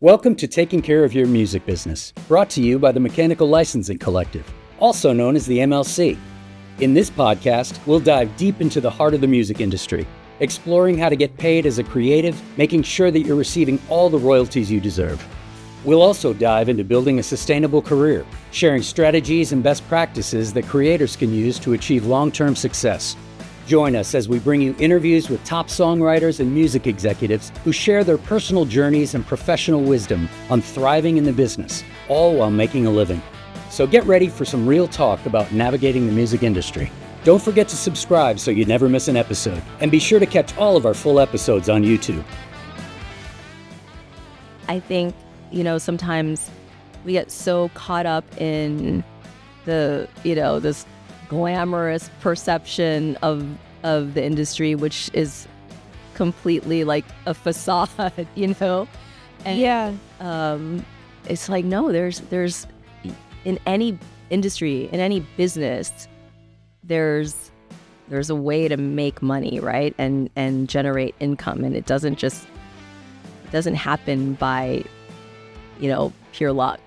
Welcome to Taking Care of Your Music Business, brought to you by the Mechanical Licensing Collective, also known as the MLC. In this podcast, we'll dive deep into the heart of the music industry, exploring how to get paid as a creative, making sure that you're receiving all the royalties you deserve. We'll also dive into building a sustainable career, sharing strategies and best practices that creators can use to achieve long-term success. Join us as we bring you interviews with top songwriters and music executives who share their personal journeys and professional wisdom on thriving in the business, all while making a living. So get ready for some real talk about navigating the music industry. Don't forget to subscribe so you never miss an episode, and be sure to catch all of our full episodes on YouTube. I think, sometimes we get so caught up in this glamorous perception of the industry, which is completely like a facade, And, yeah. It's like, no, there's in any industry, in any business, there's a way to make money, right? And generate income. And it doesn't happen by, pure luck.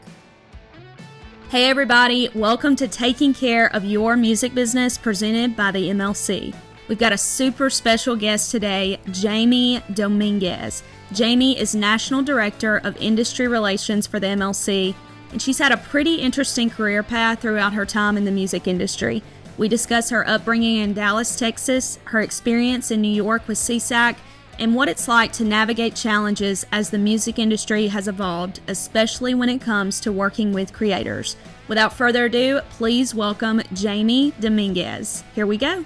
Hey everybody, welcome to Taking Care of Your Music Business, presented by the MLC. We've got a super special guest today, Jamie Dominguez. Jamie is National Director of Industry Relations for the MLC, and she's had a pretty interesting career path throughout her time in the music industry. We discuss her upbringing in Dallas, Texas, her experience in New York with CSAC, and what it's like to navigate challenges as the music industry has evolved, especially when it comes to working with creators. Without further ado, please welcome Jamie Dominguez. Here we go.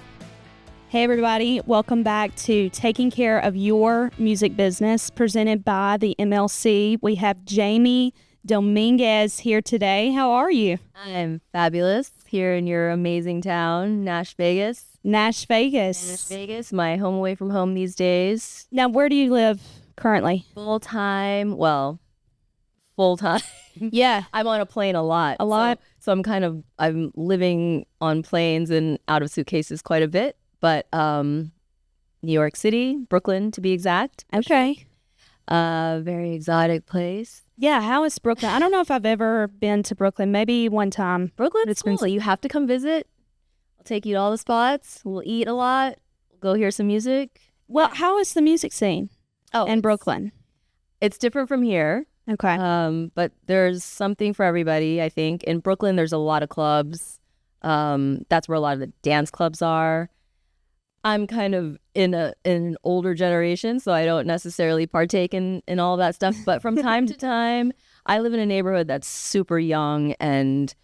Hey everybody, welcome back to Taking Care of Your Music Business, presented by the MLC. We have Jamie Dominguez here today. How are you? I'm fabulous here in your amazing town, Nash Vegas. Nash Vegas, my home away from home these days. Now, where do you live currently? Full time. Yeah. I'm on a plane a lot. So I'm living on planes and out of suitcases quite a bit. But New York City, Brooklyn to be exact. Okay. Very exotic place. Yeah, how is Brooklyn? I don't know if I've ever been to Brooklyn. Maybe one time. Brooklyn's cool. You have to come visit. I'll take you to all the spots. We'll eat a lot. We'll go hear some music. Well, how is the music scene in Brooklyn? It's different from here. Okay. But there's something for everybody, I think. In Brooklyn, there's a lot of clubs. That's where a lot of the dance clubs are. I'm kind of in an older generation, so I don't necessarily partake in all that stuff. But from time to time, I live in a neighborhood that's super young and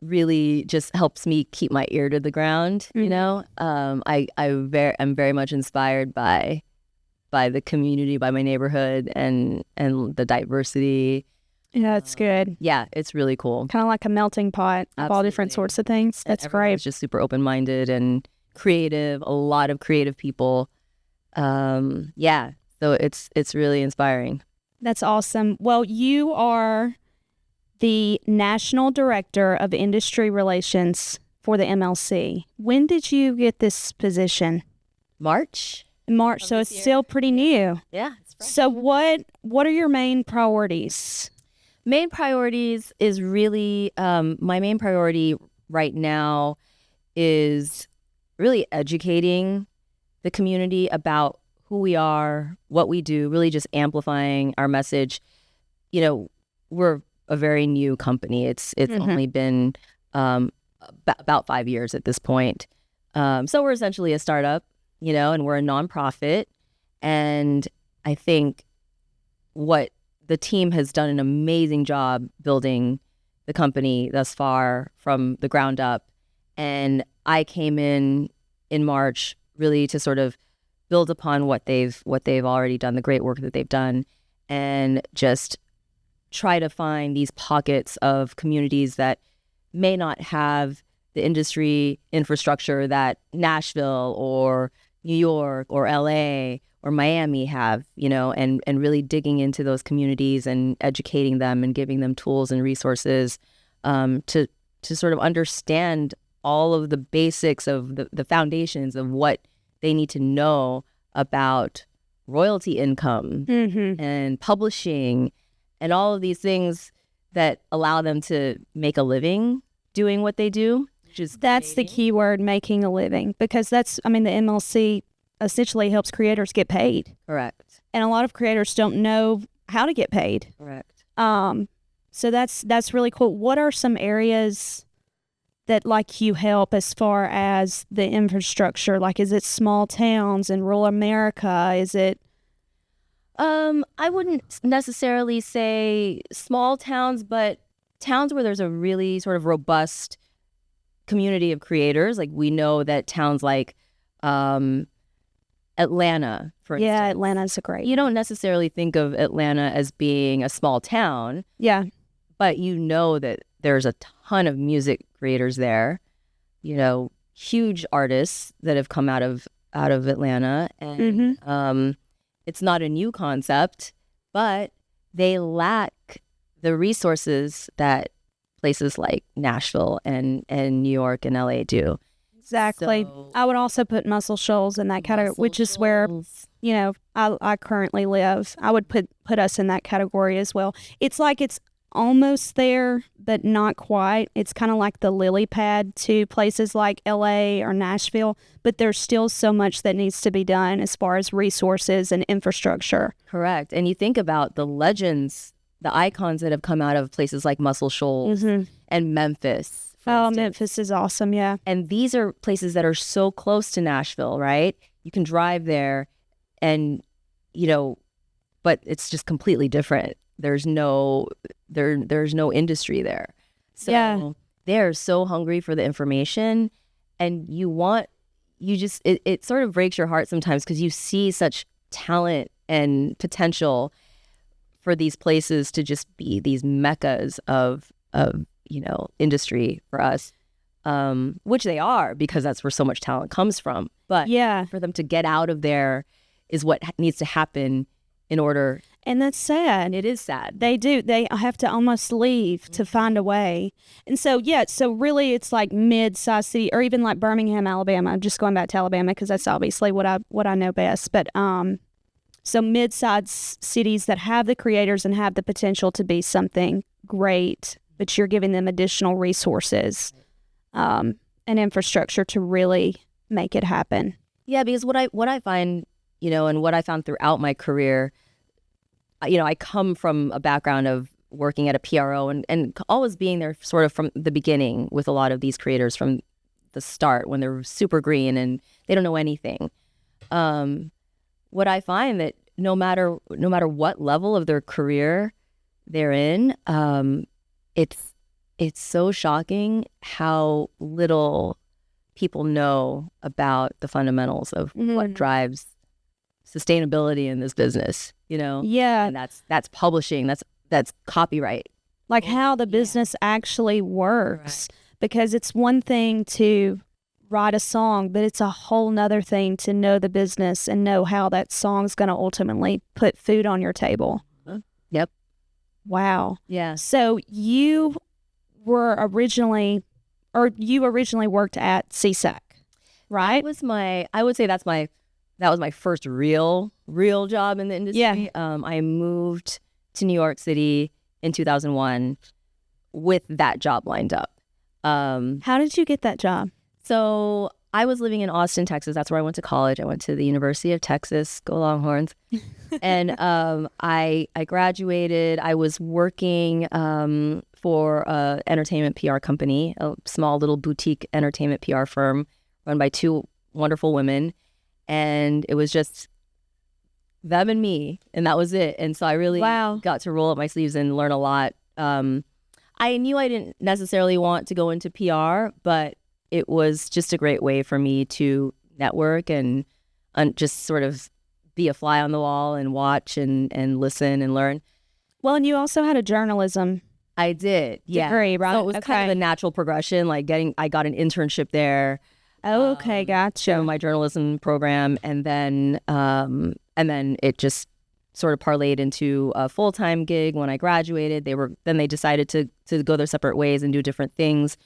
really just helps me keep my ear to the ground. I'm very much inspired by the community, by my neighborhood, and the diversity. Yeah, it's good. Yeah, it's really cool. Kind of like a melting pot of all different sorts of things. That's great. It's just super open-minded and creative. A lot of creative people. So it's really inspiring. That's awesome. Well, you are the National Director of Industry Relations for the MLC. When did you get this position? March, so it's still pretty new. Yeah. It's fresh. So what are your main priorities? Main priorities is really, my main priority right now is really educating the community about who we are, what we do, really just amplifying our message. We're a very new company. It's only been about 5 years at this point. So we're essentially a startup, and we're a nonprofit. And I think what the team has done an amazing job building the company thus far from the ground up. And I came in March really to sort of build upon what they've already done, the great work that they've done, and just try to find these pockets of communities that may not have the industry infrastructure that Nashville or New York or LA or Miami have, and really digging into those communities and educating them and giving them tools and resources to sort of understand all of the basics of the foundations of what they need to know about royalty income and publishing and all of these things that allow them to make a living doing what they do. That's the key word, making a living, because the MLC essentially helps creators get paid. Correct. And a lot of creators don't know how to get paid. Correct. So that's really cool. What are some areas that like you help as far as the infrastructure? Like, is it small towns in rural America? Is it? I wouldn't necessarily say small towns, but towns where there's a really sort of robust community of creators. Like, we know that towns like Atlanta, for instance. Yeah, Atlanta's a great. You don't necessarily think of Atlanta as being a small town. Yeah. But you know that there's a ton of music creators there, huge artists that have come out of Atlanta. And it's not a new concept, but they lack the resources that places like Nashville and New York and LA do. Exactly. So, I would also put Muscle Shoals in that category, which is where, I currently live. I would put us in that category as well. It's like it's almost there, but not quite. It's kind of like the lily pad to places like LA or Nashville, but there's still so much that needs to be done as far as resources and infrastructure. Correct. And you think about the legends, the icons that have come out of places like Muscle Shoals and Memphis. Oh, Memphis is awesome, yeah. And these are places that are so close to Nashville, right? You can drive there and, but it's just completely different. There's no industry there. So they're so hungry for the information, and it sort of breaks your heart sometimes because you see such talent and potential for these places to just be these meccas of industry for us, which they are, because that's where so much talent comes from. But for them to get out of there is what needs to happen in order. And that's sad. It is sad. They do. They have to almost leave to find a way. And so, so really it's like mid-sized city, or even like Birmingham, Alabama. I'm just going back to Alabama because that's obviously what I know best. But so mid-sized cities that have the creators and have the potential to be something great, but you're giving them additional resources and infrastructure to really make it happen. Yeah, because what I find, and what I found throughout my career, I come from a background of working at a PRO and always being there sort of from the beginning with a lot of these creators from the start when they're super green and they don't know anything. What I find that no matter what level of their career they're in, it's so shocking how little people know about the fundamentals of what drives sustainability in this business, Yeah. And that's publishing, that's copyright. Like how the business actually works. Right. Because it's one thing to write a song, but it's a whole nother thing to know the business and know how that song's going to ultimately put food on your table. Yep. Wow. Yeah. So you originally worked at CSAC, right? I would say that was my first real job in the industry. Yeah. I moved to New York City in 2001 with that job lined up. How did you get that job? So I was living in Austin, Texas. That's where I went to college. I went to the University of Texas. Go Longhorns. And I graduated. I was working for an entertainment PR company, a small little boutique entertainment PR firm run by two wonderful women. And it was just them and me, and that was it. And so I really got to roll up my sleeves and learn a lot. I knew I didn't necessarily want to go into PR, but it was just a great way for me to network and just sort of be a fly on the wall and watch and listen and learn. Well, and you also had a journalism I did, degree, right? So it was kind of a natural progression, like I got an internship there. Oh, okay, gotcha. My journalism program, and then it just sort of parlayed into a full-time gig when I graduated. They decided to go their separate ways and do different things.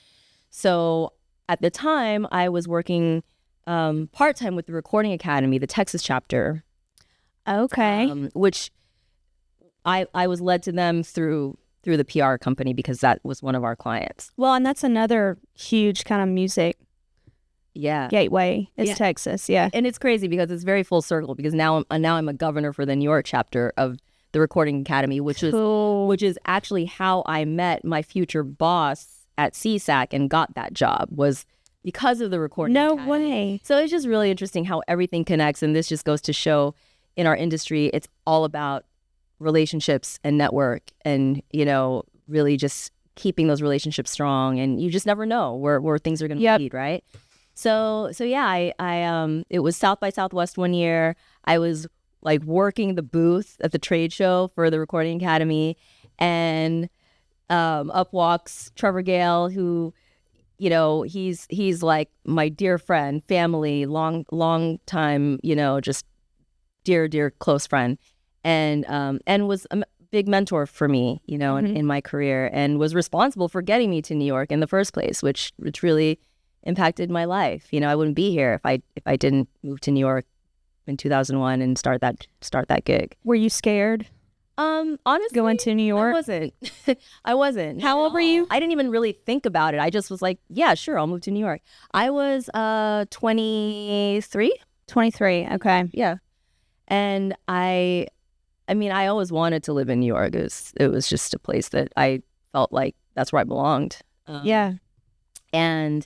So at the time, I was working part-time with the Recording Academy, the Texas chapter. Okay. which I was led to them through the PR company because that was one of our clients. Well, and that's another huge kind of music Yeah. gateway is Yeah. Texas. Yeah. And it's crazy because it's very full circle because now I'm a governor for the New York chapter of the Recording Academy, which is actually how I met my future boss at CSAC and got that job, was because of the Recording Academy. No way. So it's just really interesting how everything connects, and this just goes to show in our industry it's all about relationships and network, and really just keeping those relationships strong, and you just never know where things are going to lead, right? So yeah, I it was South by Southwest one year. I was like working the booth at the trade show for the Recording Academy, and up walks Trevor Gale, who he's like my dear friend, family, long time, just dear close friend, and was a big mentor for me, in my career, and was responsible for getting me to New York in the first place, which really impacted my life. I wouldn't be here if I didn't move to New York in 2001 and start that gig. Were you scared? Honestly, going to New York? I wasn't. How old were you? I didn't even really think about it. I just was like, yeah, sure, I'll move to New York. I was 23. 23. Okay. Yeah. And I always wanted to live in New York. It was just a place that I felt like that's where I belonged. Yeah. And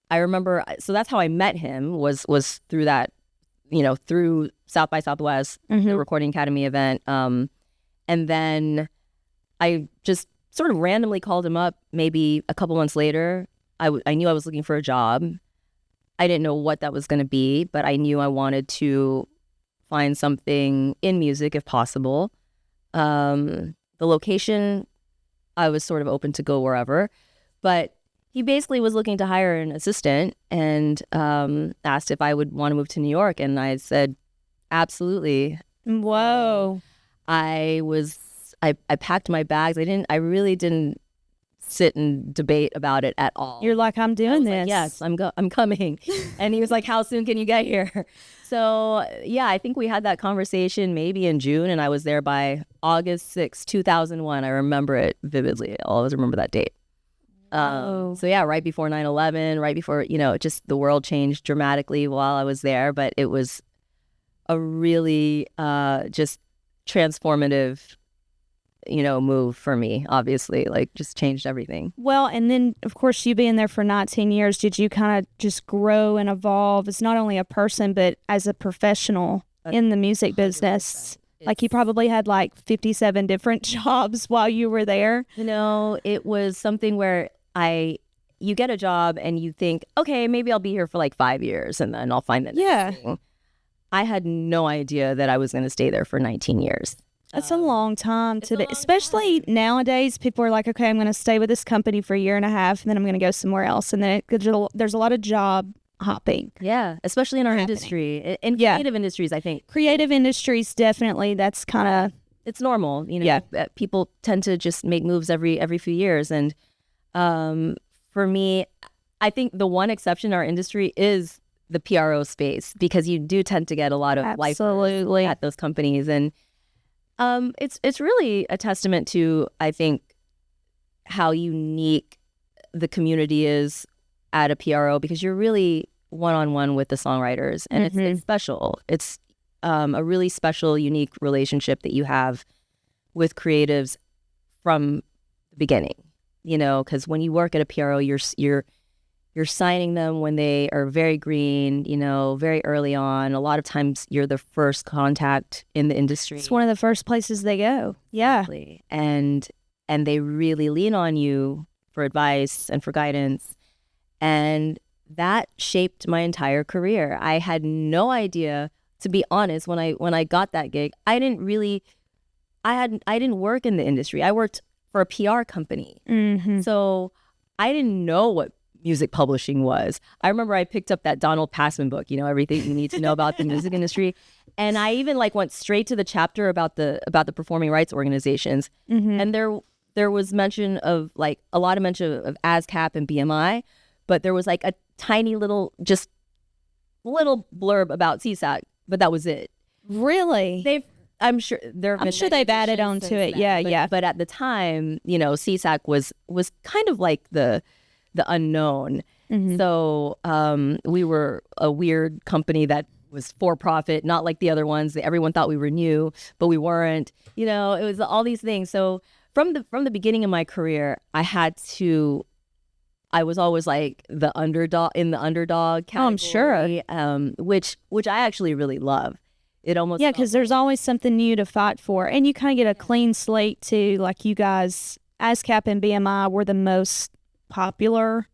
I remember, so that's how I met him, was through that, through South by Southwest, the Recording Academy event. And then I just sort of randomly called him up maybe a couple months later. I knew I was looking for a job. I didn't know what that was going to be, but I knew I wanted to find something in music if possible. The location, I was sort of open to go wherever, but he basically was looking to hire an assistant and asked if I would want to move to New York. And I said, absolutely. Whoa. I packed my bags. I really didn't sit and debate about it at all. You're like, I'm doing this. Like, yes, I'm coming. And he was like, how soon can you get here? So yeah, I think we had that conversation maybe in June, and I was there by August 6, 2001. I remember it vividly. I'll always remember that date. So yeah, right before 9/11, right before, just the world changed dramatically while I was there, but it was a really just transformative, move for me, obviously, like just changed everything. Well, and then of course you being there for 19 years, did you kind of just grow and evolve as not only a person, but as a professional in the music business? Like you probably had like 57 different jobs while you were there. It was something where you get a job and you think, okay, maybe I'll be here for like 5 years and then I'll find the next thing. I had no idea that I was going to stay there for 19 years. That's a long time to be, especially nowadays. People are like, okay, I'm going to stay with this company for a year and a half and then I'm going to go somewhere else. And then there's a lot of job hopping. Yeah, especially in our industry. In creative industries, I think. Creative industries, definitely. That's kind of... It's normal, Yeah. People tend to just make moves every few years. And for me, I think the one exception in our industry is the PRO space, because you do tend to get a lot of Absolutely. life at those companies. And it's really a testament to, I think, how unique the community is at a PRO, because you're really one-on-one with the songwriters, and it's special. It's a really special, unique relationship that you have with creatives from the beginning, because when you work at a PRO, you're signing them when they are very green, very early on. A lot of times you're the first contact in the industry. It's one of the first places they go. Yeah. Exactly. And they really lean on you for advice and for guidance. And that shaped my entire career. I had no idea, to be honest, when I got that gig. I didn't work in the industry. I worked for a PR company. So I didn't know what music publishing was. I remember I picked up that Donald Passman book, everything you need to know about the music industry. And I even went straight to the chapter about the performing rights organizations. And there was mention of a lot of mention of ASCAP and BMI. But there was a tiny little blurb about CSAC, but that was it. Really? I'm sure I'm sure they've added on to it. Yeah, yeah. But at the time, CSAC was kind of like the unknown. Mm-hmm. So we were a weird company that was for profit, not like the other ones. Everyone thought we were new, but we weren't. It was all these things. So from the beginning of my career, I was always like the underdog in the underdog category. Oh, I'm sure. Which I actually really love. It almost because there's always something new to fight for, and you kind of get a clean slate too. Like you guys, ASCAP and BMI were the most popular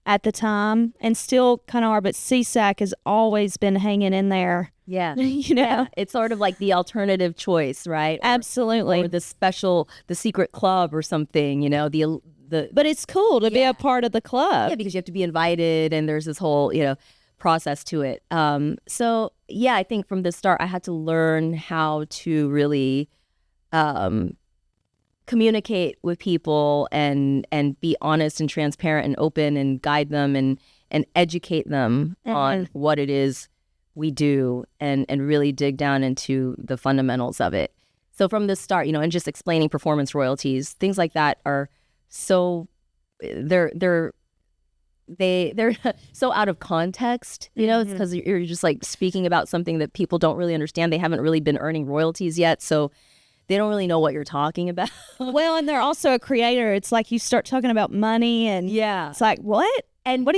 at the time, and still kind of are. But CSAC has always been hanging in there. Yeah, Yeah. It's sort of like the alternative choice, right? Absolutely. Or the secret club or something. But it's cool to be a part of the club. Yeah, because you have to be invited, and there's this whole process to it. So I think from the start I had to learn how to really communicate with people and be honest and transparent and open and guide them and educate them on what it is we do and really dig down into the fundamentals of it. So from the start, and just explaining performance royalties, things like that are so they're so out of context, it's because you're just like speaking about something that people don't really understand. They haven't really been earning royalties yet, so they don't really know what you're talking about. Well, and they're also a creator. It's like you start talking about money, and it's like, what? And what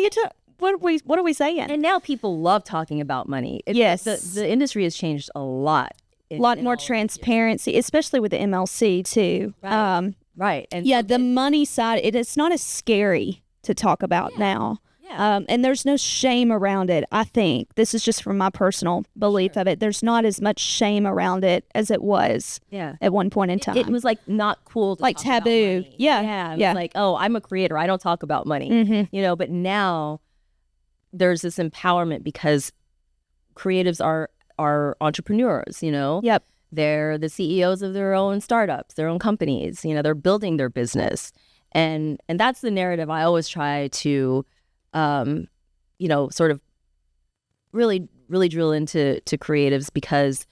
are we saying? And now people love talking about money. Yes, the industry has changed a lot. A lot more transparency, especially with the MLC too. Right. And the money side, it's not as scary to talk about now. Yeah. And there's no shame around it. I think this is just from my personal belief of it. There's not as much shame around it as it was at one point in time. It was like not cool to like talk taboo. About money. Yeah. It was like, oh, I'm a creator. I don't talk about money. But now there's this empowerment because creatives are entrepreneurs, Yep. They're the CEOs of their own startups, their own companies, they're building their business. And that's the narrative I always try to, sort of really, really drill into creatives, because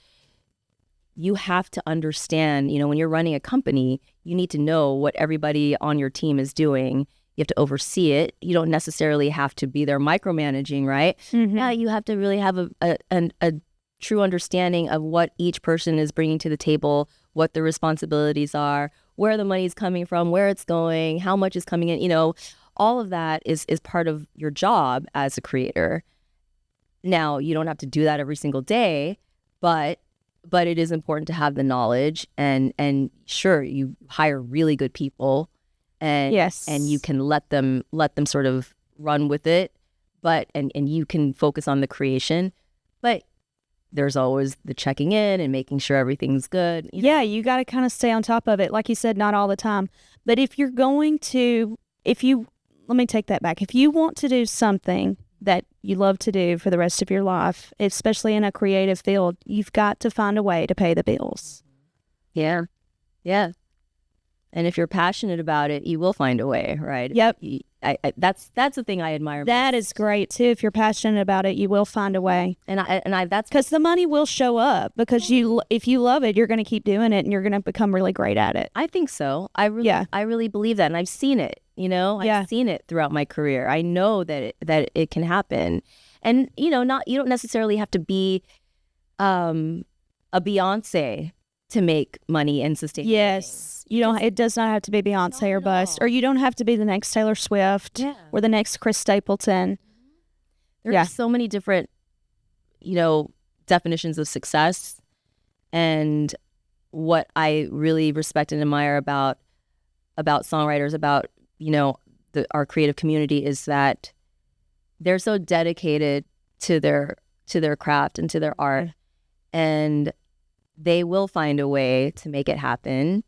you have to understand, when you're running a company, you need to know what everybody on your team is doing. You have to oversee it. You don't necessarily have to be there micromanaging, right? Yeah, you have to really have a true understanding of what each person is bringing to the table, what the responsibilities are, where the money's coming from, where it's going, how much is coming in. All of that is part of your job as a creator. Now, you don't have to do that every single day, but it is important to have the knowledge, and sure, you hire really good people, and you can let them sort of run with it, but and you can focus on the creation, but there's always the checking in and making sure everything's good. Yeah, you got to kind of stay on top of it. Like you said, not all the time. But let me take that back. If you want to do something that you love to do for the rest of your life, especially in a creative field, you've got to find a way to pay the bills. Yeah. Yeah. And if you're passionate about it, you will find a way, right? Yep. That's the thing I admire. That is great too. If you're passionate about it, you will find a way. And that's because the money will show up, because if you love it, you're going to keep doing it, and you're going to become really great at it. I think so. I really believe that, and I've seen it. I've seen it throughout my career. I know that it can happen, and you don't necessarily have to be a Beyonce to make money and sustain. Yes, you don't. It does not have to be Beyonce or bust, or you don't have to be the next Taylor Swift or the next Chris Stapleton. There are so many different, definitions of success, and what I really respect and admire about songwriters, about our creative community, is that they're so dedicated to their craft and to their art, and they will find a way to make it happen.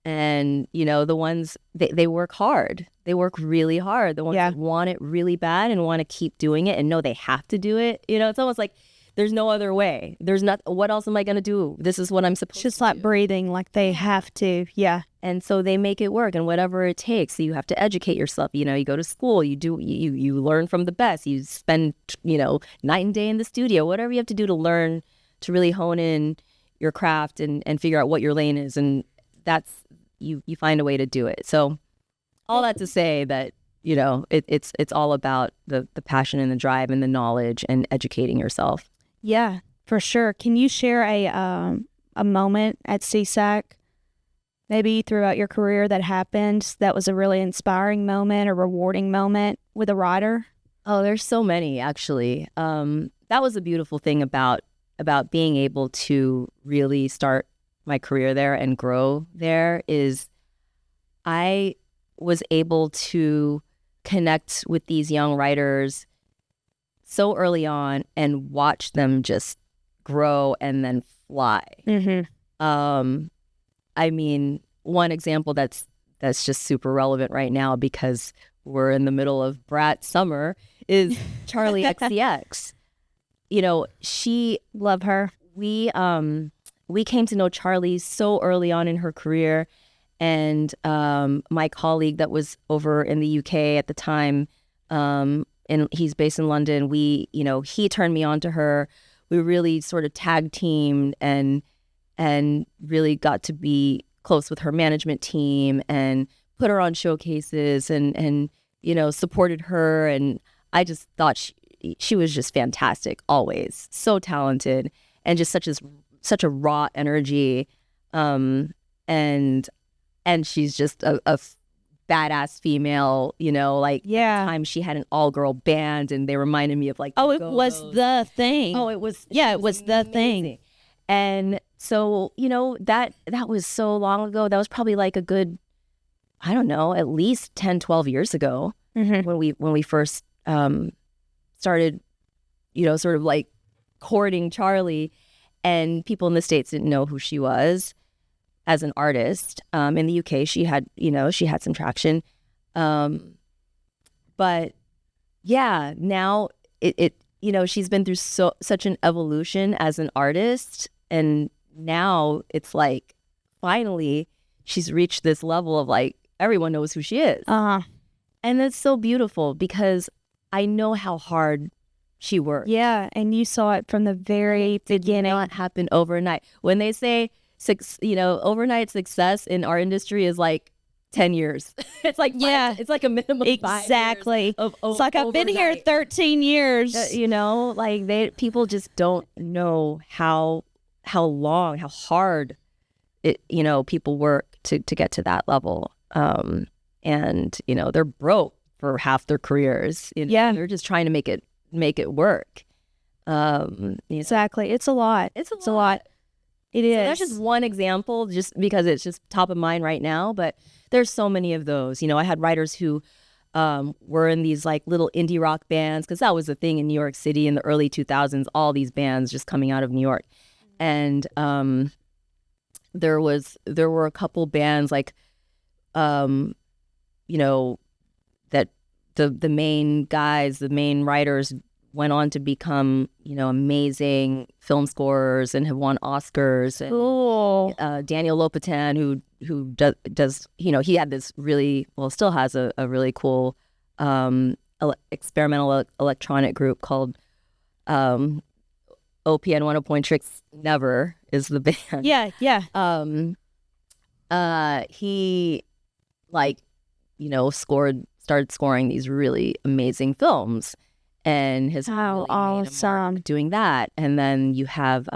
And the ones they work hard, they work really hard. The ones that want it really bad and want to keep doing it and know they have to do it, it's almost like there's no other way. There's not, what else am I going to do? This is what I'm supposed to do. Just like breathing, like they have to. Yeah. And so they make it work, and whatever it takes. So you have to educate yourself. You go to school, you learn from the best. You spend, night and day in the studio, whatever you have to do to learn to really hone in your craft and figure out what your lane is, and that's you find a way to do it. So all that to say that, you know, it's all about the passion and the drive and the knowledge and educating yourself. Yeah, for sure. Can you share a moment at CSAC, maybe throughout your career, that happened that was a really inspiring moment, a rewarding moment with a writer? Oh, there's so many, actually. That was a beautiful thing about being able to really start my career there and grow there, is I was able to connect with these young writers so early on and watch them just grow and then fly. I mean, one example that's just super relevant right now, because we're in the middle of Brat summer, is Charlie XCX. You know, Love her. we came to know Charlie so early on in her career, and my colleague that was over in the UK at the time, and he's based in London, he turned me on to her. We really sort of tag teamed and really got to be close with her management team and put her on showcases and supported her. And I just thought she was just fantastic, always so talented, and just such a raw energy. And she's just a badass female, at the time she had an all-girl band, and they reminded me of like Oh, the it was Go-Go's. the thing. Oh, it was. Yeah, she it was the thing. amazing. And so, that was so long ago. That was probably like a good, I don't know, at least 10, 12 years ago when we first started, sort of like courting Charlie, and people in the States didn't know who she was as an artist. In the UK, she had some traction. But yeah, now she's been through such an evolution as an artist, and now it's like finally she's reached this level of like everyone knows who she is. And that's so beautiful, because I know how hard she worked. Yeah, and you saw it from the very beginning. Not happen overnight. When they say overnight success in our industry is like 10 years. It's like it's like a minimum of 5 years Exactly. It's like I've been here 13 years. People just don't know how long, how hard people work to get to that level. And they're broke for half their careers. They're just trying to make it work. Exactly. It's a lot. It's a lot. It is. So that's just one example, just because it's just top of mind right now. But there's so many of those. I had writers who were in these like little indie rock bands, because that was the thing in New York City in the early 2000s. All these bands just coming out of New York, and there were a couple bands like, that the main guys, the main writers, went on to become, amazing film scorers and have won Oscars. And, cool. Daniel Lopatin, who does he had this still has a really cool experimental electronic group called OPN 1 Point Tricks Never is the band. Yeah. He started scoring these really amazing films, and has How really made a mark awesome. doing that. And then you have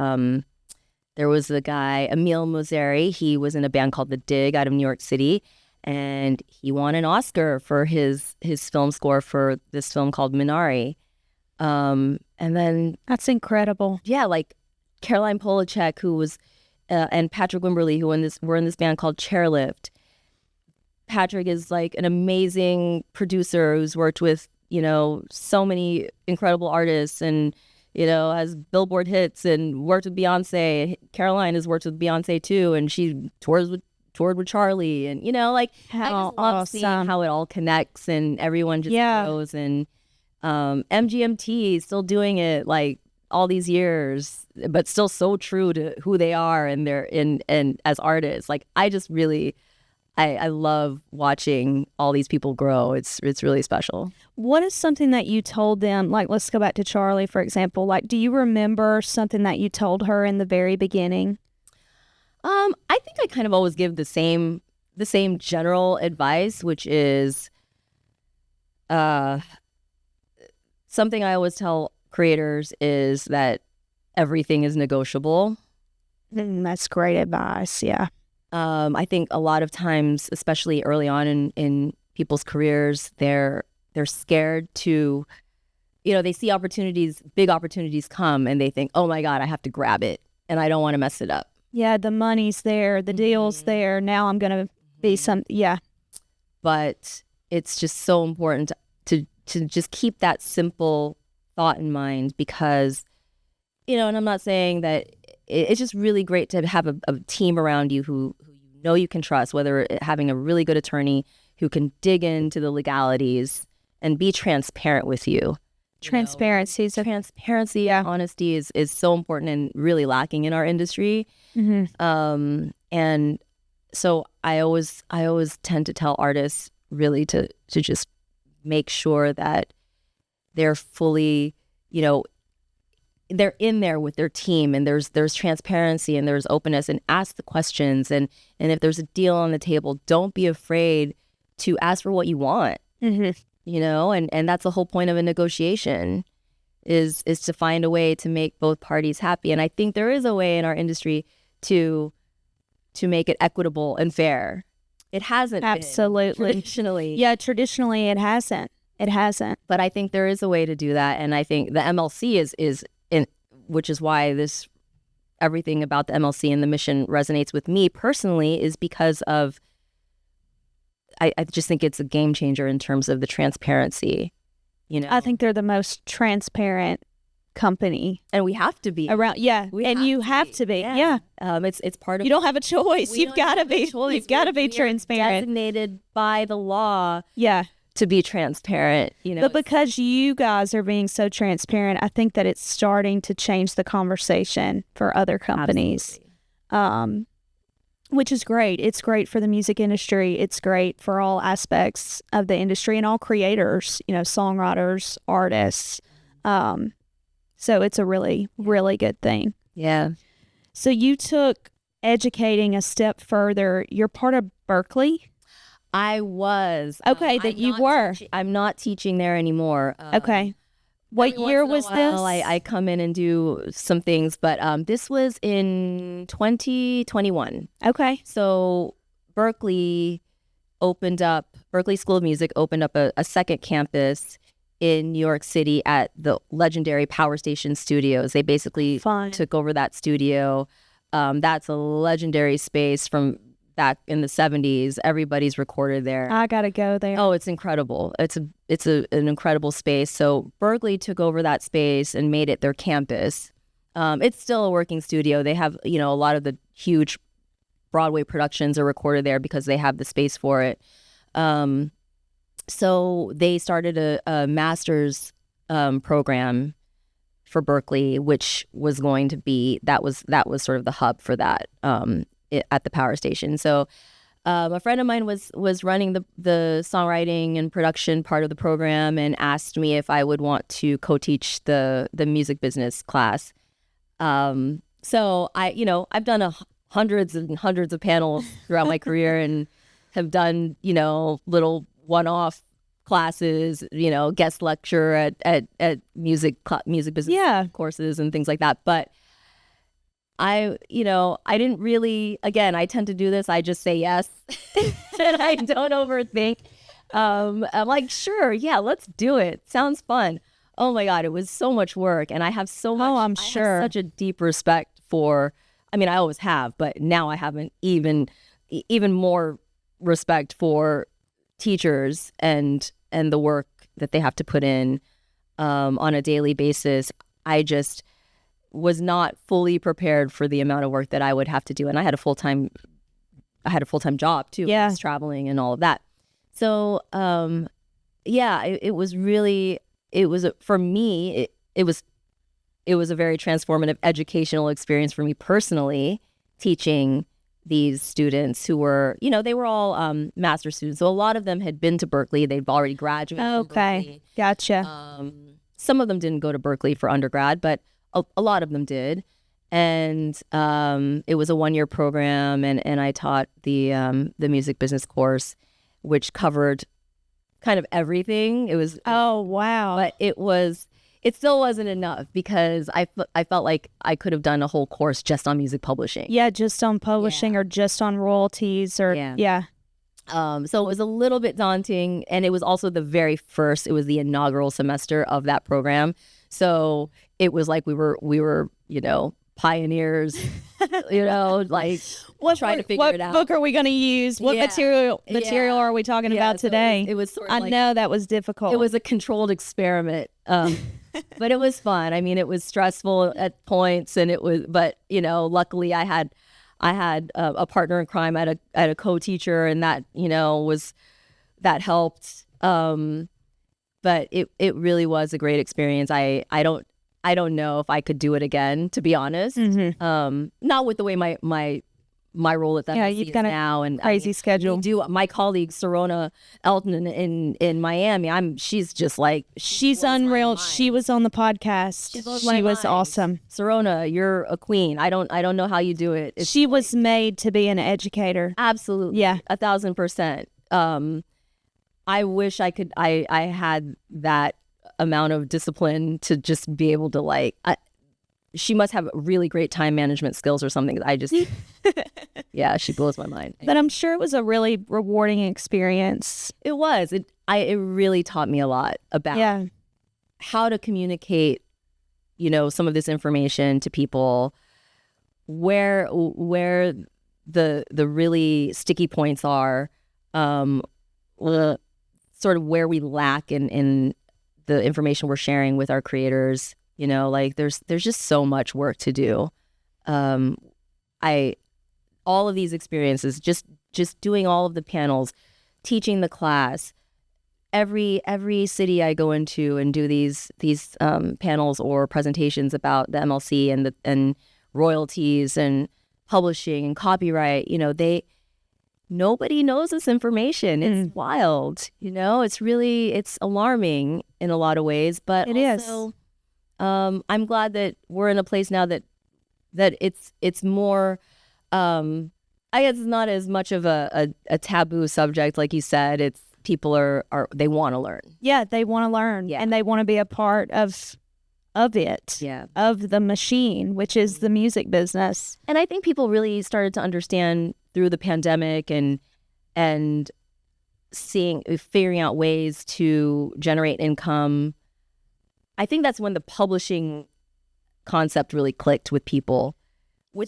there was the guy Emil Mosseri. He was in a band called The Dig out of New York City, and he won an Oscar for his film score for this film called Minari. And then That's incredible. like Caroline Polachek, who was and Patrick Wimberly, who were in this band called Chairlift. Patrick is like an amazing producer who's worked with so many incredible artists, and has Billboard hits and worked with Beyonce. Caroline has worked with Beyonce too, and she toured with Charlie, and I How just love seeing awesome. how it all connects and everyone just grows. And MGMT is still doing it like all these years, but still so true to who they are and and as artists. Like I just really I love watching all these people grow. It's really special. What is something that you told them? Like, let's go back to Charlie, for example. Like, do you remember something that you told her in the very beginning? I think I kind of always give the same general advice, which is something I always tell creators is that everything is negotiable. That's great advice. Yeah. I think a lot of times, especially early on in people's careers, they're scared to, they see opportunities, big opportunities come, and they think, oh my God, I have to grab it, and I don't want to mess it up. Yeah, the money's there, the deal's there. Now I'm going to be yeah. But it's just so important to just keep that simple thought in mind, because, and I'm not saying that it's just really great to have a team around you who you can trust, whether having a really good attorney who can dig into the legalities and be transparent with you. Transparency, honesty is so important and really lacking in our industry. And so I always tend to tell artists really to just make sure that they're fully, they're in there with their team, and there's transparency and there's openness, and ask the questions, and if there's a deal on the table, don't be afraid to ask for what you want. And that's the whole point of a negotiation is to find a way to make both parties happy. And I think there is a way in our industry to make it equitable and fair. It hasn't absolutely been traditionally. Yeah, traditionally it hasn't. But I think there is a way to do that, and I think the MLC is in, which is why everything about the MLC and the mission resonates with me personally, is because of I just think it's a game changer in terms of the transparency. I think they're the most transparent company, and we have to be around. Yeah, you have to be. Yeah. It's part of. You don't have a choice. You've got to be. You've got to be transparent. Designated by the law. Yeah. To be transparent, But because you guys are being so transparent, I think that it's starting to change the conversation for other companies. Which is great. It's great for the music industry. It's great for all aspects of the industry and all creators, songwriters, artists. So it's a really, really good thing. Yeah. So you took educating a step further. You're part of Berklee? I was. Okay, you were. I'm not teaching there anymore. Okay. What year was this? I come in and do some things, but this was in 2021. Okay. So Berklee School of Music opened up a second campus in New York City at the legendary Power Station Studios. They basically took over that studio. That's a legendary space from back in the 70s. Everybody's recorded there. I gotta go there. Oh, it's incredible. It's an incredible space. So Berklee took over that space and made it their campus. It's still a working studio. They have, a lot of the huge Broadway productions are recorded there because they have the space for it. So they started a master's program for Berklee, which was going to be that was sort of the hub for that. At the Power Station. So a friend of mine was running the songwriting and production part of the program and asked me if I would want to co-teach the music business class. So I've done hundreds and hundreds of panels throughout my career and have done, little one-off classes, guest lecture at music business courses and things like that. But I didn't really, again, I tend to do this. I just say yes and I don't overthink. I'm like, sure, yeah, let's do it. Sounds fun. Oh my God, it was so much work. And I have so much, I'm sure. I have such a deep respect for, I always have, but now I have an even more respect for teachers and the work that they have to put in on a daily basis. I just was not fully prepared for the amount of work that I would have to do. And I had a full-time job too. Yeah. I was traveling and all of that. So, it was really, for me, it was a very transformative educational experience for me personally, teaching these students who were, they were all master students. So a lot of them had been to Berkeley. They'd already graduated from Okay, Berkeley. gotcha. Some of them didn't go to Berkeley for undergrad, but a lot of them did. And it was a 1-year program, and I taught the music business course, which covered kind of everything. It was Oh, wow. but it still wasn't enough because I felt like I could have done a whole course just on music publishing. Yeah, just on publishing or just on royalties or Yeah. So it was a little bit daunting, and it was also it was the inaugural semester of that program. So it was like we were, pioneers, like trying to figure it out. What book are we going to use? What Yeah. material are we talking about so today? It was sort of I know that was difficult. It was a controlled experiment. But it was fun. I mean, it was stressful at points, and luckily I had a partner in crime. I had a co-teacher, and that that helped. But it really was a great experience. I don't know if I could do it again, to be honest. Not with the way my role at that you've is got a now, and crazy schedule. we do. My colleague Serona Elton in Miami. She's just like She's blows my unreal. mind. She was on the podcast. blows my She was mind. awesome. Serona, you're a queen. I don't know how you do it. She was made to be an educator. Absolutely. Yeah. 1,000%. I wish I could. I had that amount of discipline to just be able to she must have really great time management skills or something. Yeah, she blows my mind. But I'm sure it was a really rewarding experience. It was. It really taught me a lot about how to communicate, some of this information to people, where the really sticky points are, sort of where we lack in the information we're sharing with our creators. There's just so much work to do. All of these experiences, just doing all of the panels, teaching the class, every city I go into and do these panels or presentations about the MLC and royalties and publishing and copyright. Nobody knows this information. It's wild. It's alarming in a lot of ways, but It also, is. I'm glad that we're in a place now that it's more. I guess it's not as much of a taboo subject, like you said. It's people are they want to learn. Yeah, they want to learn and they want to be a part of it. Yeah. Of the machine, which is the music business. And I think people really started to understand through the pandemic and figuring out ways to generate income. I think that's when the publishing concept really clicked with people.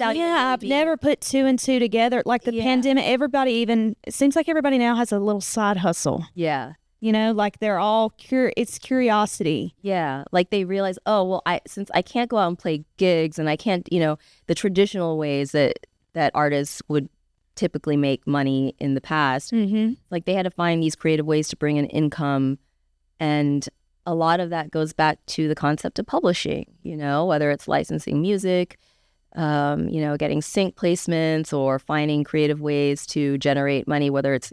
I've never put 2 and 2 together. Like the pandemic, it seems like everybody now has a little side hustle. Yeah. Like they're all it's curiosity. Yeah. Like they realize, since I can't go out and play gigs and I can't, the traditional ways that artists would typically make money in the past, like they had to find these creative ways to bring in income. And a lot of that goes back to the concept of publishing, whether it's licensing music, getting sync placements or finding creative ways to generate money, whether it's,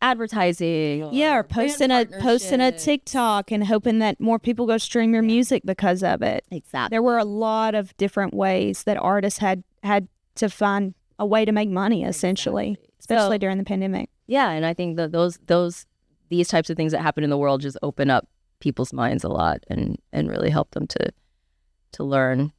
advertising or posting a TikTok and hoping that more people go stream your music because of it. Exactly. There were a lot of different ways that artists had to find a way to make money, essentially, especially during the pandemic. Yeah, and I think that these types of things that happen in the world just open up people's minds a lot and really help them to learn,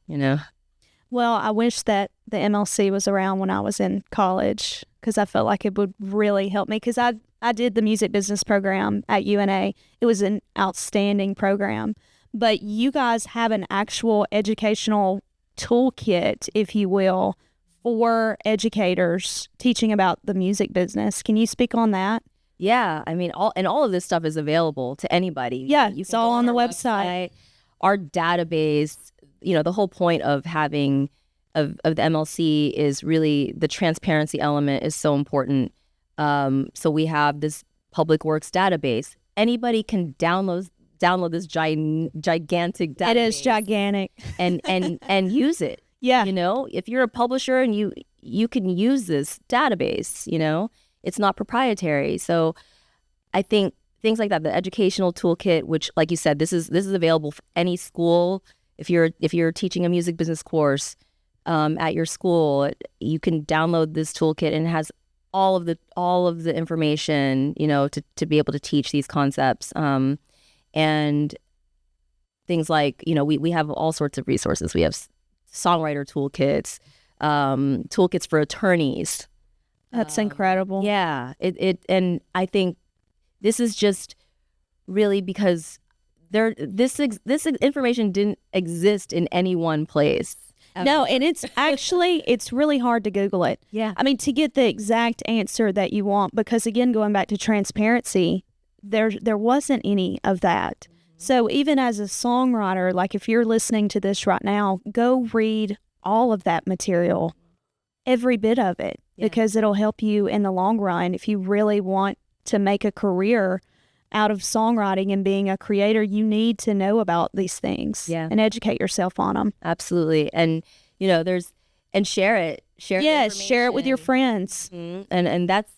Well, I wish that the MLC was around when I was in college because I felt like it would really help me because I did the music business program at UNA. It was an outstanding program. But you guys have an actual educational toolkit, if you will, for educators teaching about the music business. Can you speak on that? Yeah, I mean, all of this stuff is available to anybody. Yeah, you it's can all go on the our website. Our database, the whole point of having of the MLC is really the transparency element is so important. So we have this public works database. Anybody can download this gigantic database. It is gigantic. and use it. Yeah. If you're a publisher and you can use this database, it's not proprietary. So I think things like that, the educational toolkit, which, like you said, this is available for any school. If you're teaching a music business course at your school, you can download this toolkit, and it has all of the information, to be able to teach these concepts. And things like, we have all sorts of resources. We have songwriter toolkits, toolkits for attorneys. That's incredible. Yeah. And I think this is just really because this information didn't exist in any one place. No, and it's actually, it's really hard to Google it. Yeah. I mean, to get the exact answer that you want, because again, going back to transparency, there wasn't any of that. So even as a songwriter, like if you're listening to this right now, go read all of that material, every bit of it, because it'll help you in the long run. If you really want to make a career out of songwriting and being a creator, you need to know about these things and educate yourself on them. Absolutely. And, and share it. Yes, share it with your friends. Mm-hmm. And that's,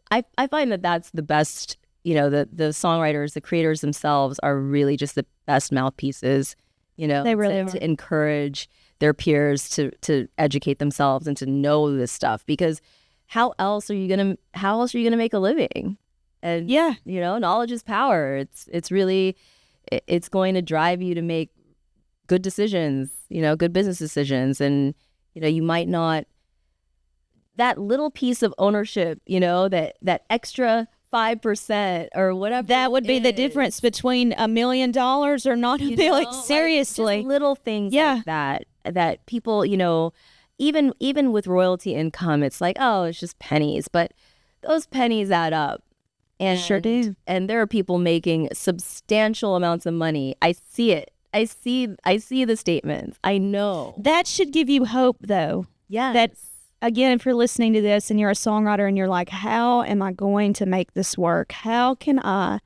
I find that that's the best, the songwriters, the creators themselves are really just the best mouthpieces, they really are. To encourage their peers to educate themselves and to know this stuff, because how else are you gonna make a living? And knowledge is power. It's really, it's going to drive you to make good decisions, good business decisions. And, you might not, that little piece of ownership, that extra 5% or whatever. That would be the difference between $1 million or not a million. Seriously. Just little things like that people, even with royalty income, it's like, oh, it's just pennies, but those pennies add up. And sure do. And there are people making substantial amounts of money. I see it. I see the statements. I know. That should give you hope, though. Yeah. That, again, if you're listening to this and you're a songwriter and you're like, how am I going to make this work? How can I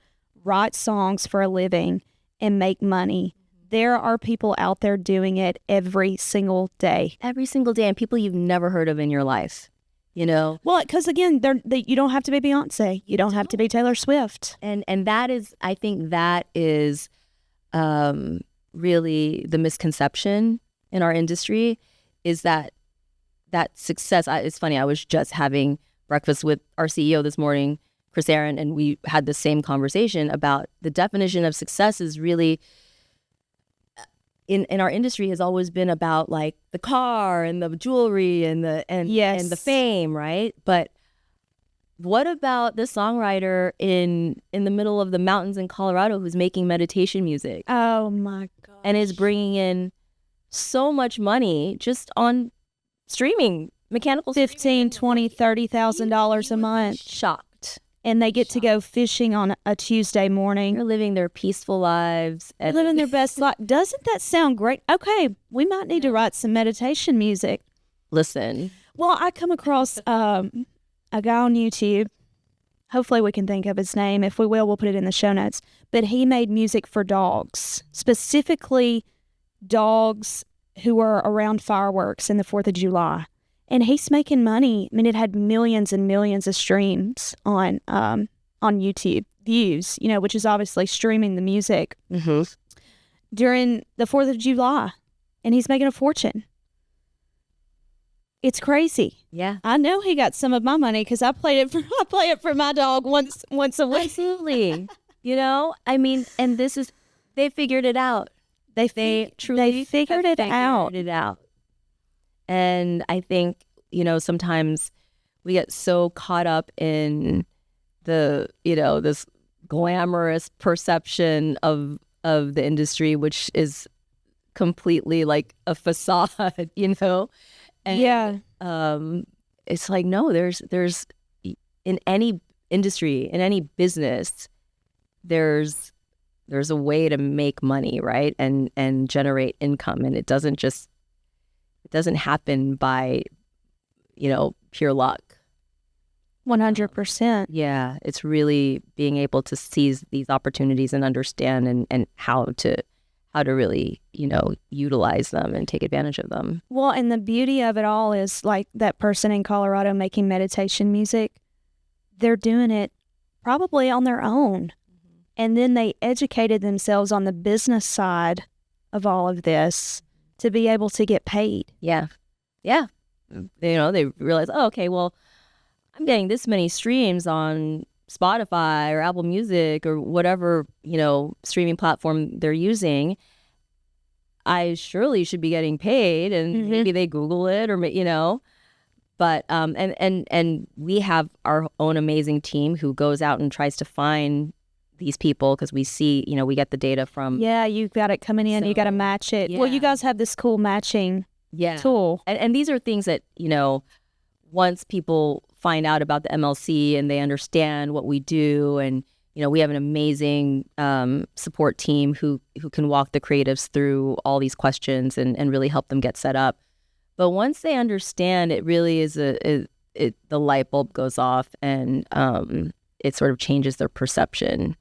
write songs for a living and make money? There are people out there doing it every single day. Every single day. And people you've never heard of in your life. Well, because again, you don't have to be Beyonce. You don't have to be Taylor Swift. And that is, I think that is really the misconception in our industry, is that success. It's funny, I was just having breakfast with our CEO this morning, Chris Aaron, and we had the same conversation about the definition of success is really, in our industry, has always been about like the car and the jewelry and the fame, right? But what about the songwriter in the middle of the mountains in Colorado who's making meditation music? Oh my God! And is bringing in so much money just on streaming, mechanical $15,000, $20,000, $30,000 a month. Shocked. And they get to go fishing on a Tuesday morning. They're living their peaceful lives. They're living their best life. Doesn't that sound great? Okay, we might need to write some meditation music. Listen. Well, I come across a guy on YouTube. Hopefully we can think of his name. If we will, we'll put it in the show notes. But he made music for dogs, specifically dogs who are around fireworks in the 4th of July. And he's making money. I mean, it had millions and millions of streams on YouTube views, which is obviously streaming the music during the 4th of July. And he's making a fortune. It's crazy. Yeah. I know he got some of my money because I play it for my dog once a week. Absolutely. I mean, and they figured it out. They figured it out. And I think, sometimes we get so caught up in the, this glamorous perception of the industry, which is completely like a facade, And, it's like, no, there's in any industry, in any business, there's a way to make money, right? And generate income. And it doesn't happen by, pure luck. 100%. Yeah. It's really being able to seize these opportunities and understand and how to how to really, utilize them and take advantage of them. Well, and the beauty of it all is like that person in Colorado making meditation music, they're doing it probably on their own. And then they educated themselves on the business side of all of this to be able to get paid. Yeah. Yeah. They realize, oh, okay, well, I'm getting this many streams on Spotify or Apple Music or whatever, streaming platform they're using. I surely should be getting paid, and maybe they Google it, or but and we have our own amazing team who goes out and tries to find these people, because we see, we get the data from. Yeah, you got it coming in, So, you got to match it. yeah. Well, you guys have this cool matching tool. And these are things that, once people find out about the MLC and they understand what we do, and we have an amazing support team who can walk the creatives through all these questions and really help them get set up. But once they understand, it really is the light bulb goes off, and it sort of changes their perception,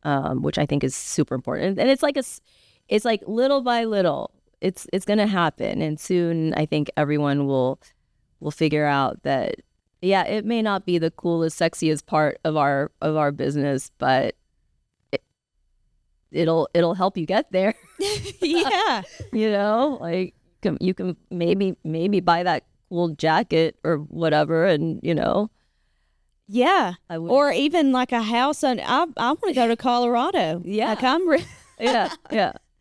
which I think is super important. And it's like little by little, it's going to happen, and soon I think everyone will figure out that. Yeah, it may not be the coolest, sexiest part of our business, but it'll help you get there. Yeah. Like you can maybe buy that cool jacket or whatever, and Yeah. Or even like a house on. I want to go to Colorado. Yeah. Like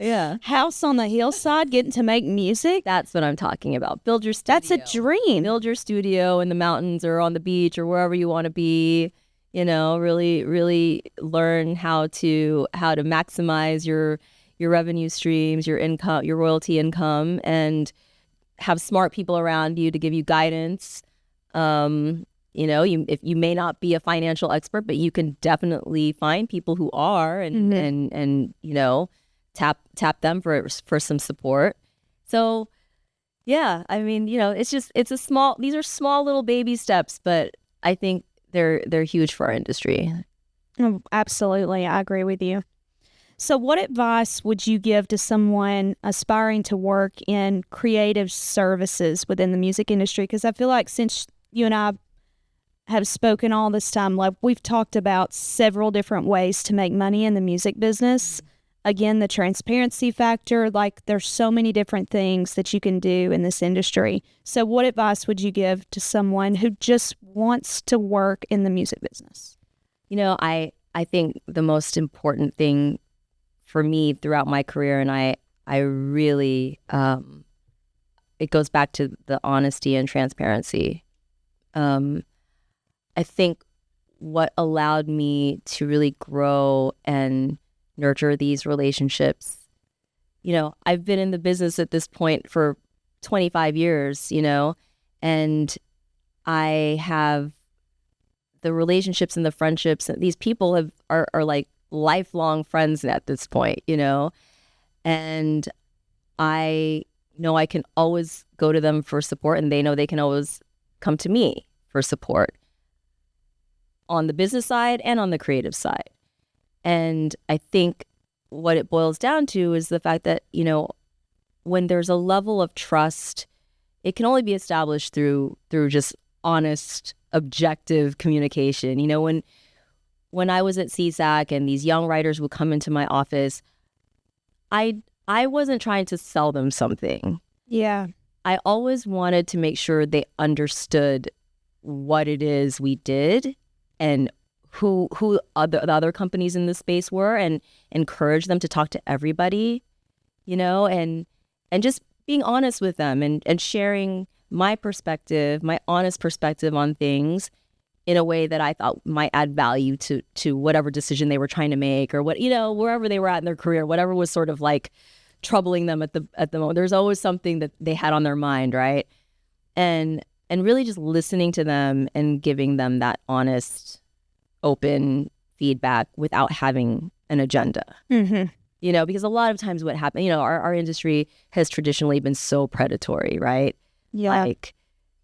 yeah. house on the hillside, getting to make music. That's what I'm talking about. Build your studio. That's a dream. Build your studio in the mountains or on the beach or wherever you want to be. Really learn how to maximize your revenue streams, your income, your royalty income, and have smart people around you to give you guidance. If you may not be a financial expert, but you can definitely find people who are, and tap them for some support. So, yeah, I mean, these are small little baby steps, but I think they're huge for our industry. Oh, absolutely. I agree with you. So what advice would you give to someone aspiring to work in creative services within the music industry? Because I feel like since you and I have spoken all this time, like we've talked about several different ways to make money in the music business. Again, the transparency factor, like there's so many different things that you can do in this industry. So what advice would you give to someone who just wants to work in the music business? I think the most important thing for me throughout my career, and I really, it goes back to the honesty and transparency. I think what allowed me to really grow and nurture these relationships, I've been in the business at this point for 25 years, and I have the relationships and the friendships, and these people are like lifelong friends at this point, and I know I can always go to them for support, and they know they can always come to me for support on the business side and on the creative side. And I think what it boils down to is the fact that, when there's a level of trust, it can only be established through just honest, objective communication. When I was at CSAC and these young writers would come into my office, I wasn't trying to sell them something. Yeah. I always wanted to make sure they understood what it is we did and who the other companies in the space were, and encourage them to talk to everybody, and just being honest with them and sharing my perspective, my honest perspective on things in a way that I thought might add value to whatever decision they were trying to make, or wherever they were at in their career, whatever was sort of like troubling them at the moment. There's always something that they had on their mind, right? And really just listening to them and giving them that honest, open feedback without having an agenda. Mm-hmm. Because a lot of times what happens, our industry has traditionally been so predatory, right? Yeah. Like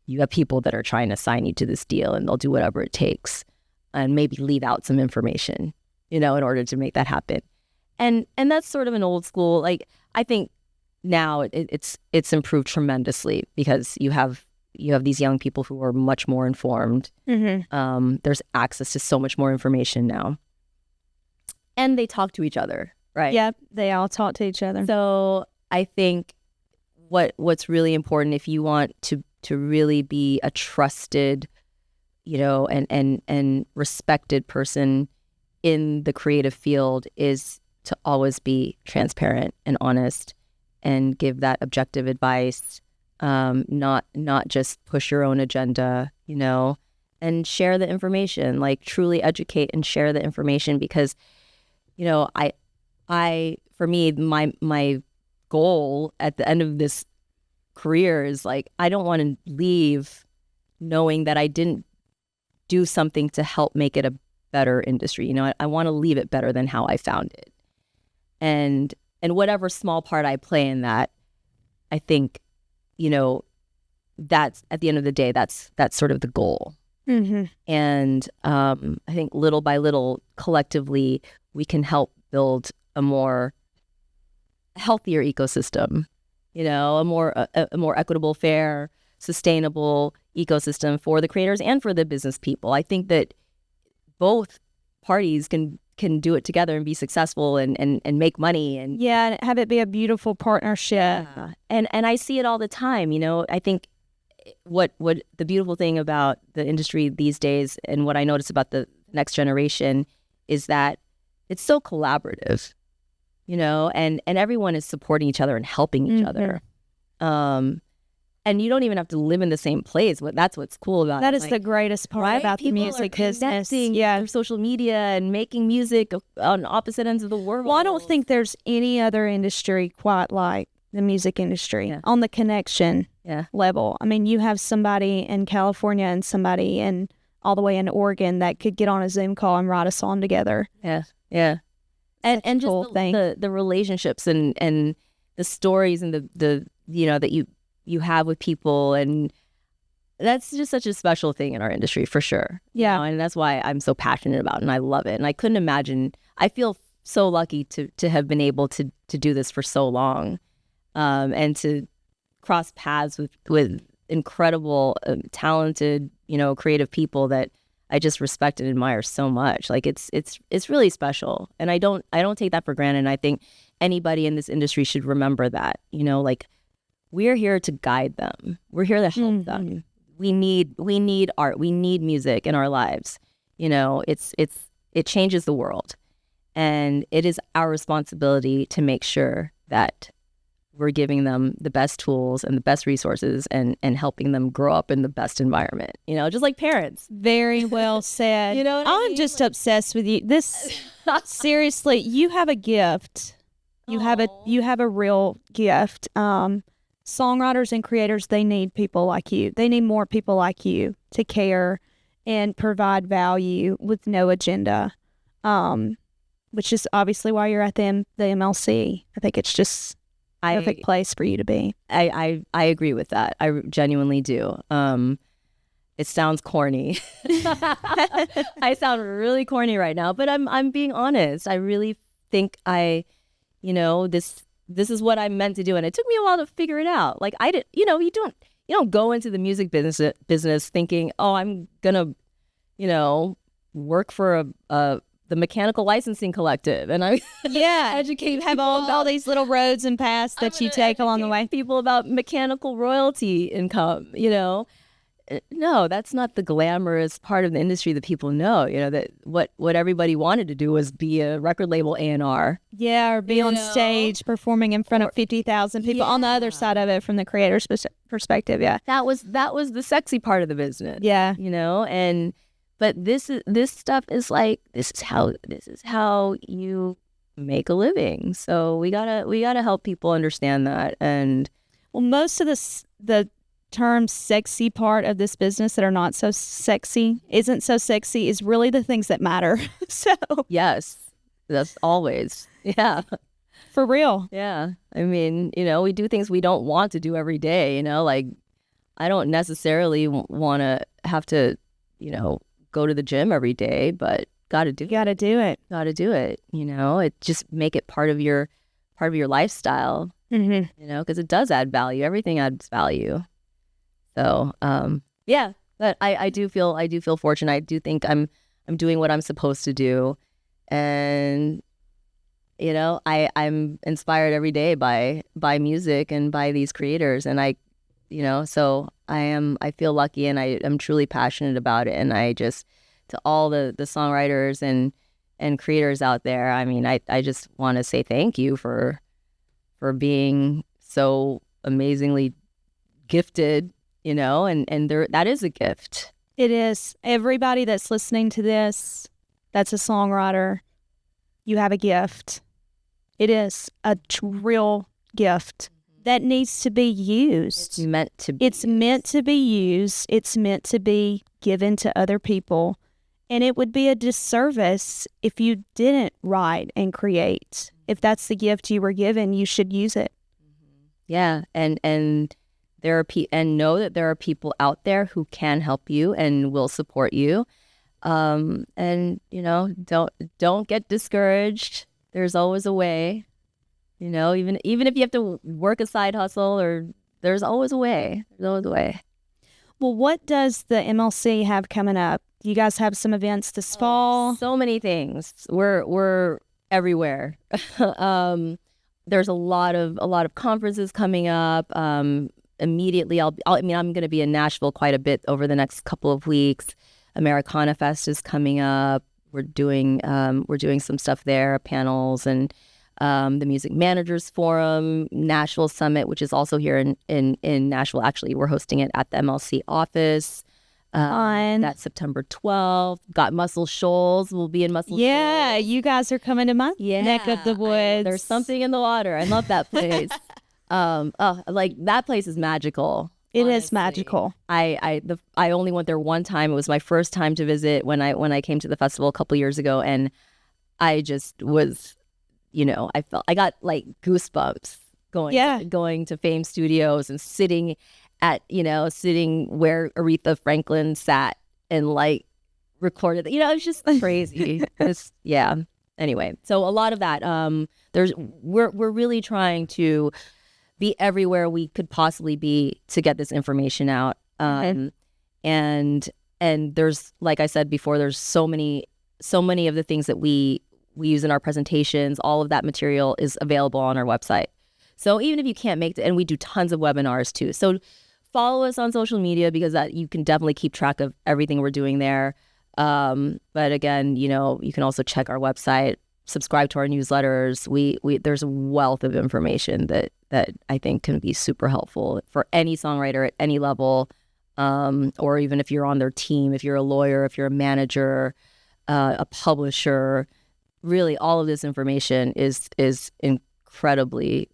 you have people that are trying to sign you to this deal, and they'll do whatever it takes and maybe leave out some information, in order to make that happen. and that's sort of an old school. Like, I think now it's improved tremendously because you have these young people who are much more informed. There's access to so much more information now, and they talk to each other, right? Yep, they all talk to each other. So I think what's really important, if you want to really be a trusted, and respected person in the creative field, is to always be transparent and honest and give that objective advice, not just push your own agenda, and share the information, like truly educate and share the information, because, I for me, my goal at the end of this career is like, I don't want to leave knowing that I didn't do something to help make it a better industry. I want to leave it better than how I found it. And whatever small part I play in that, I think, that's at the end of the day, that's sort of the goal. And I think little by little, collectively, we can help build a more healthier ecosystem, a more equitable, fair, sustainable ecosystem for the creators and for the business people. I think that both parties can do it together and be successful and make money and have it be a beautiful partnership. Yeah. And I see it all the time. I think what the beautiful thing about the industry these days, and what I notice about the next generation, is that it's so collaborative, and everyone is supporting each other and helping each other. And you don't even have to live in the same place. That's what's cool about that. It. Is the greatest part about the music business. Through social media and making music on opposite ends of the world. Well, I don't think there's any other industry quite like the music industry on the connection level. I mean, you have somebody in California and somebody all the way in Oregon that could get on a Zoom call and write a song together. Yeah. And just cool the relationships and the stories and the that you have with people, and that's just such a special thing in our industry, for sure. Yeah. And that's why I'm so passionate about it, and I love it. And I couldn't imagine, I feel so lucky to have been able to do this for so long, and to cross paths with incredible, talented, creative people that I just respect and admire so much. Like, it's really special, and I don't take that for granted. And I think anybody in this industry should remember that, like, we're here to guide them. We're here to help them. We need art. We need music in our lives. It changes the world, and it is our responsibility to make sure that we're giving them the best tools and the best resources, and helping them grow up in the best environment. Just like parents. Very well said. I'm just obsessed with you. This seriously, you have a gift. You have a real gift. Songwriters and creators, they need people like you. They need more people like you to care and provide value with no agenda, which is obviously why you're at the MLC. I think it's just a perfect place for you to be. I agree with that. I genuinely do. It sounds corny. I sound really corny right now, but I'm being honest. I really think this is what I'm meant to do, and it took me a while to figure it out. Like, I did, you don't go into the music business thinking, oh, I'm gonna, work for the mechanical licensing collective, and I educate. Have all these little roads and paths that you take along the way. People about mechanical royalty income, No, that's not the glamorous part of the industry that people know. That what everybody wanted to do was be a record label A&R. Yeah, or be on stage performing in front of 50,000 people. On the other side of it, from the creator's perspective, that was the sexy part of the business. Yeah, but this stuff is like, this is how you make a living. So we gotta help people understand that. And well, most of the term sexy part of this business that isn't so sexy is really the things that matter. So yes, that's always for real. Yeah, I mean, we do things we don't want to do every day. Like, I don't necessarily want to have to go to the gym every day, but gotta do You got to do it. gotta do it. It just make it part of your lifestyle. Mm-hmm. Because it does add value. Everything adds value. So yeah, but I do feel fortunate. I do think I'm doing what I'm supposed to do, and I'm inspired every day by music and by these creators, and so I feel lucky, and I'm truly passionate about it. And I just, to all the songwriters and creators out there, I mean, I just want to say thank you for being so amazingly gifted, and that is a gift. It is. Everybody that's listening to this, that's a songwriter, you have a gift. It is a real gift that needs to be used. It's meant to be. It's meant to be used. It's meant to be given to other people. And it would be a disservice if you didn't write and create. If that's the gift you were given, you should use it. Yeah, and there are and know that there are people out there who can help you and will support you. And don't get discouraged. There's always a way. Even if you have to work a side hustle, or there's always a way. There's always a way. Well, what does the MLC have coming up? You guys have some events this fall. So many things. We're everywhere. There's a lot of conferences coming up. Immediately, I'm going to be in Nashville quite a bit over the next couple of weeks. Americana Fest is coming up. We're doing some stuff there, panels, and the Music Managers Forum, Nashville Summit, which is also here in Nashville. Actually, we're hosting it at the MLC office. That's September 12th. Got Muscle Shoals. We'll be in Muscle Shoals. Yeah, you guys are coming to my neck of the woods. There's something in the water. I love that place. That place is magical. It is magical. I only went there one time. It was my first time to visit when I came to the festival a couple years ago, and I just was, I got like goosebumps going to Fame Studios and sitting where Aretha Franklin sat and like recorded. It's just crazy. Anyway, so a lot of that. We're really trying to be everywhere we could possibly be to get this information out. And there's, like I said before, there's so many of the things that we use in our presentations. All of that material is available on our website. So even if you can't make it, and we do tons of webinars too. So follow us on social media, because that you can definitely keep track of everything we're doing there. But again, you can also check our website, subscribe to our newsletters. There's a wealth of information that I think can be super helpful for any songwriter at any level, or even if you're on their team, if you're a lawyer, if you're a manager, a publisher. Really, all of this information is incredibly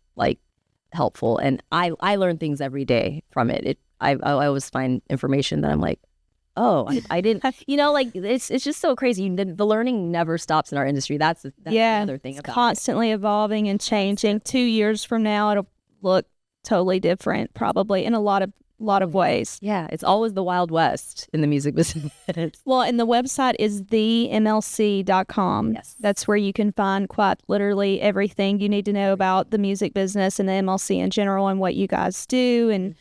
helpful, and I learn things every day from it. I always find information that I'm like, oh, I didn't, it's just so crazy. The learning never stops in our industry. That's another thing about constantly evolving and changing. 2 years from now, it'll look totally different, probably in a lot of ways. Yeah, it's always the Wild West in the music business. Well, and the website is themlc.com. Yes. That's where you can find quite literally everything you need to know about the music business and the MLC in general, and what you guys do and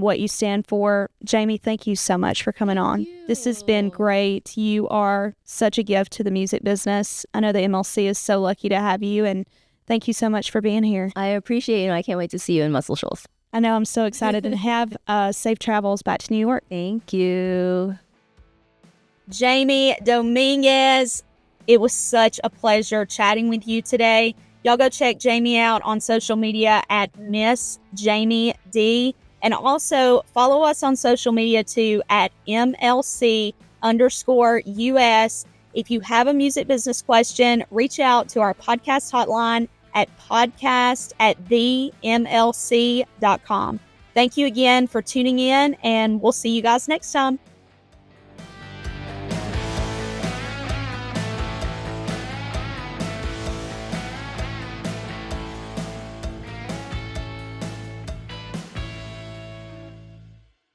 what you stand for. Jamie, thank you so much for coming on. This has been great. You are such a gift to the music business. I know the MLC is so lucky to have you, and thank you so much for being here. I appreciate it, and I can't wait to see you in Muscle Shoals. I know, I'm so excited, and have safe travels back to New York. Thank you. Jamie Dominguez, it was such a pleasure chatting with you today. Y'all go check Jamie out on social media at Miss Jamie D. And also follow us on social media too at MLC_US. If you have a music business question, reach out to our podcast hotline at podcast@themlc.com. Thank you again for tuning in, and we'll see you guys next time.